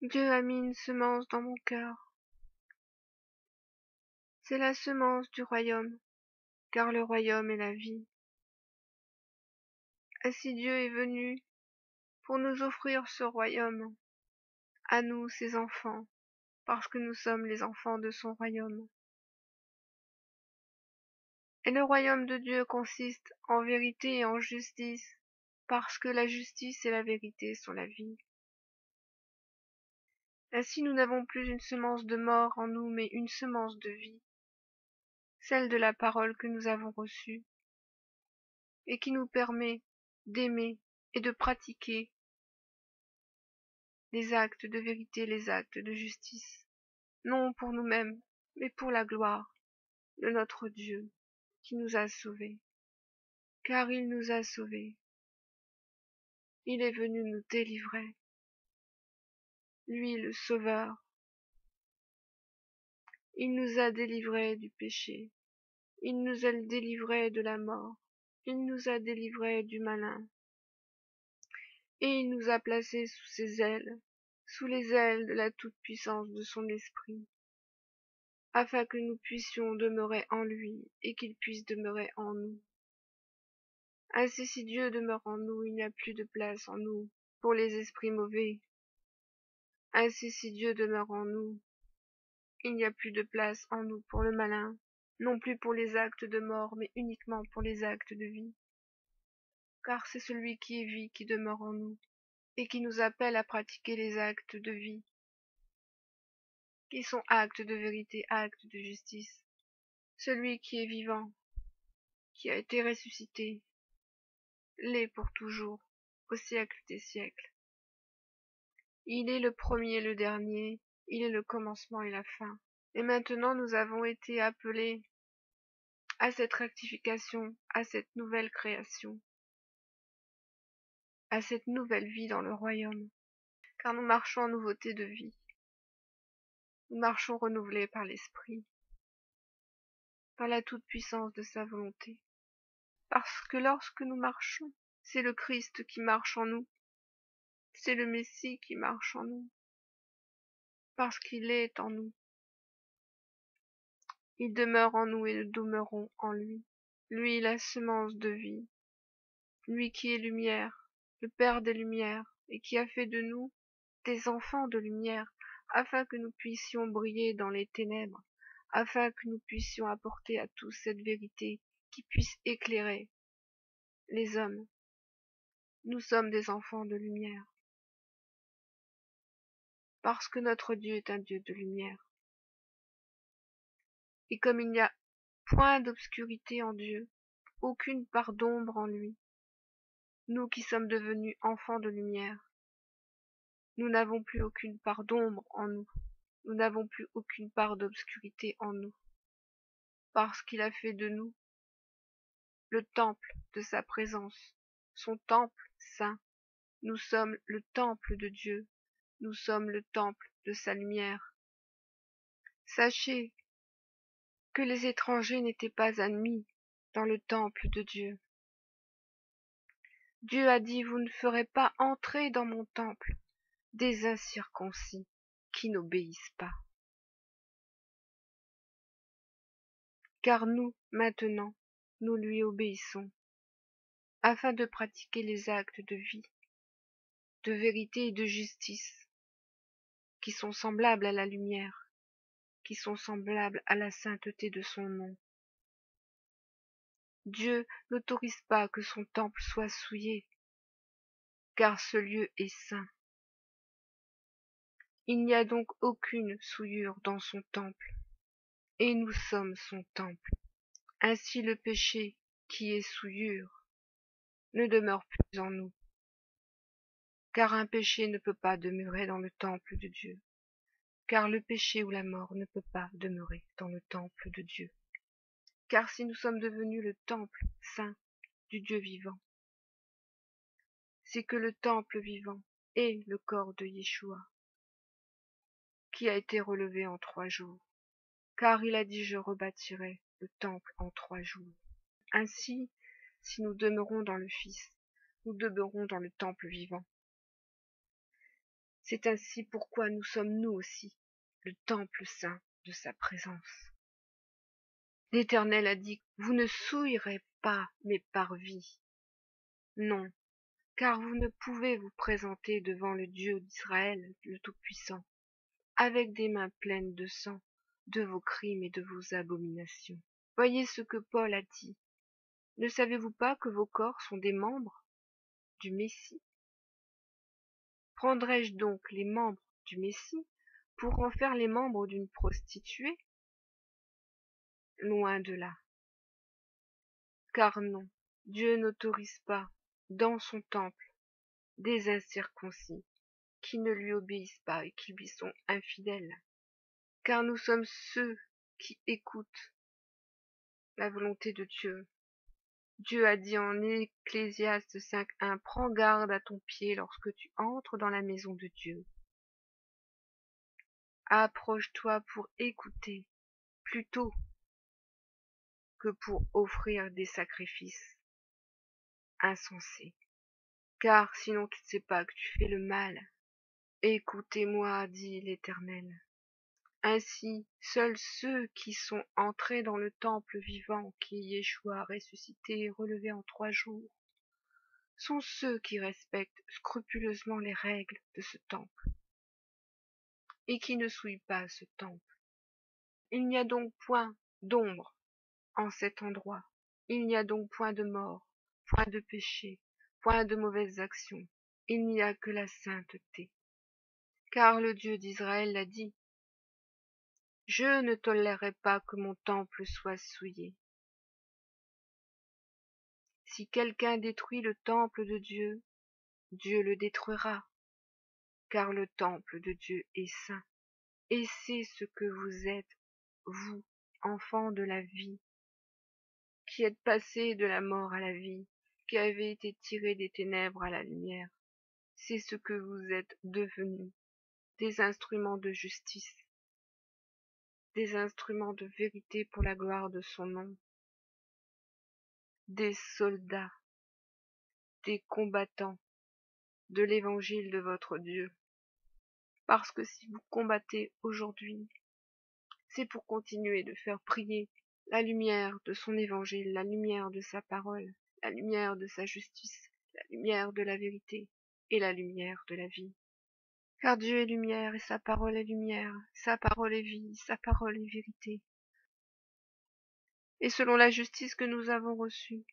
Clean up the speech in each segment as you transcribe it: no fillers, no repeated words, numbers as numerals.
Dieu a mis une semence dans mon cœur. C'est la semence du royaume, car le royaume est la vie. Ainsi Dieu est venu pour nous offrir ce royaume, à nous, ses enfants, parce que nous sommes les enfants de son royaume. Et le royaume de Dieu consiste en vérité et en justice, parce que la justice et la vérité sont la vie. Ainsi nous n'avons plus une semence de mort en nous, mais une semence de vie, celle de la parole que nous avons reçue, et qui nous permet d'aimer et de pratiquer les actes de vérité, les actes de justice, non pour nous-mêmes, mais pour la gloire de notre Dieu qui nous a sauvés. Car il nous a sauvés, il est venu nous délivrer, lui le Sauveur. Il nous a délivrés du péché, il nous a délivrés de la mort, il nous a délivrés du malin, et il nous a placés sous ses ailes, sous les ailes de la toute-puissance de son esprit, afin que nous puissions demeurer en lui et qu'il puisse demeurer en nous. Ainsi, si Dieu demeure en nous, il n'y a plus de place en nous pour les esprits mauvais. Ainsi, si Dieu demeure en nous, il n'y a plus de place en nous pour le malin, non plus pour les actes de mort, mais uniquement pour les actes de vie. Car c'est celui qui est vie qui demeure en nous, et qui nous appelle à pratiquer les actes de vie, qui sont actes de vérité, actes de justice. Celui qui est vivant, qui a été ressuscité, l'est pour toujours, au siècle des siècles. Il est le premier et le dernier, il est le commencement et la fin. Et maintenant nous avons été appelés à cette rectification, à cette nouvelle création, à cette nouvelle vie dans le royaume, car nous marchons en nouveauté de vie. Nous marchons renouvelés par l'Esprit, par la toute-puissance de sa volonté. Parce que lorsque nous marchons, c'est le Christ qui marche en nous, c'est le Messie qui marche en nous, parce qu'il est en nous. Il demeure en nous et nous demeurons en lui. Lui, la semence de vie, lui qui est lumière, le Père des lumières, et qui a fait de nous des enfants de lumière, afin que nous puissions briller dans les ténèbres, afin que nous puissions apporter à tous cette vérité qui puisse éclairer les hommes. Nous sommes des enfants de lumière, parce que notre Dieu est un Dieu de lumière. Et comme il n'y a point d'obscurité en Dieu, aucune part d'ombre en lui, nous qui sommes devenus enfants de lumière, nous n'avons plus aucune part d'ombre en nous, nous n'avons plus aucune part d'obscurité en nous, parce qu'il a fait de nous le temple de sa présence, son temple saint. Nous sommes le temple de Dieu, nous sommes le temple de sa lumière. Sachez que les étrangers n'étaient pas admis dans le temple de Dieu. Dieu a dit, vous ne ferez pas entrer dans mon temple des incirconcis qui n'obéissent pas. Car nous, maintenant, nous lui obéissons, afin de pratiquer les actes de vie, de vérité et de justice, qui sont semblables à la lumière, qui sont semblables à la sainteté de son nom. Dieu n'autorise pas que son temple soit souillé, car ce lieu est saint. Il n'y a donc aucune souillure dans son temple, et nous sommes son temple. Ainsi le péché, qui est souillure, ne demeure plus en nous, car un péché ne peut pas demeurer dans le temple de Dieu, car le péché ou la mort ne peut pas demeurer dans le temple de Dieu. Car si nous sommes devenus le temple saint du Dieu vivant, c'est que le temple vivant est le corps de Yeshua, qui a été relevé en 3 jours, car il a dit, je rebâtirai le temple en 3 jours. Ainsi, si nous demeurons dans le Fils, nous demeurons dans le temple vivant. C'est ainsi pourquoi nous sommes nous aussi le temple saint de sa présence. L'Éternel a dit, vous ne souillerez pas mes parvis. Non, car vous ne pouvez vous présenter devant le Dieu d'Israël, le Tout-Puissant, avec des mains pleines de sang, de vos crimes et de vos abominations. Voyez ce que Paul a dit. Ne savez-vous pas que vos corps sont des membres du Messie? Prendrais-je donc les membres du Messie pour en faire les membres d'une prostituée? Loin de là. Car non, Dieu n'autorise pas, dans son temple, des incirconcis qui ne lui obéissent pas et qui lui sont infidèles. Car nous sommes ceux qui écoutent la volonté de Dieu. Dieu a dit en Ecclésiaste 5:1, prends garde à ton pied lorsque tu entres dans la maison de Dieu. Approche-toi pour écouter, plutôt que pour offrir des sacrifices insensés. Car sinon tu ne sais pas que tu fais le mal. Écoutez-moi, dit l'Éternel. Ainsi, seuls ceux qui sont entrés dans le temple vivant qui Yeshua a ressuscité et relevé en 3 jours sont ceux qui respectent scrupuleusement les règles de ce temple et qui ne souillent pas ce temple. Il n'y a donc point d'ombre en cet endroit. Il n'y a donc point de mort, point de péché, point de mauvaises actions. Il n'y a que la sainteté. Car le Dieu d'Israël l'a dit, je ne tolérerai pas que mon temple soit souillé. Si quelqu'un détruit le temple de Dieu, Dieu le détruira, car le temple de Dieu est saint. Et c'est ce que vous êtes, vous, enfants de la vie, qui êtes passés de la mort à la vie, qui avez été tirés des ténèbres à la lumière. C'est ce que vous êtes devenus, des instruments de justice, des instruments de vérité pour la gloire de son nom, des soldats, des combattants de l'évangile de votre Dieu. Parce que si vous combattez aujourd'hui, c'est pour continuer de faire briller la lumière de son évangile, la lumière de sa parole, la lumière de sa justice, la lumière de la vérité et la lumière de la vie. Car Dieu est lumière et sa parole est lumière, sa parole est vie, sa parole est vérité. Et selon la justice que nous avons reçue,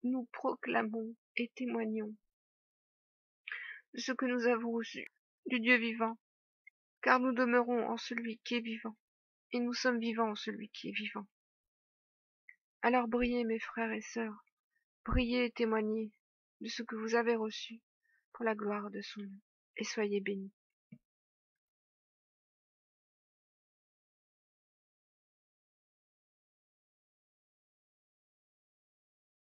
nous proclamons et témoignons de ce que nous avons reçu du Dieu vivant, car nous demeurons en celui qui est vivant, et nous sommes vivants en celui qui est vivant. Alors brillez, mes frères et sœurs, brillez et témoignez de ce que vous avez reçu pour la gloire de son nom, et soyez bénis.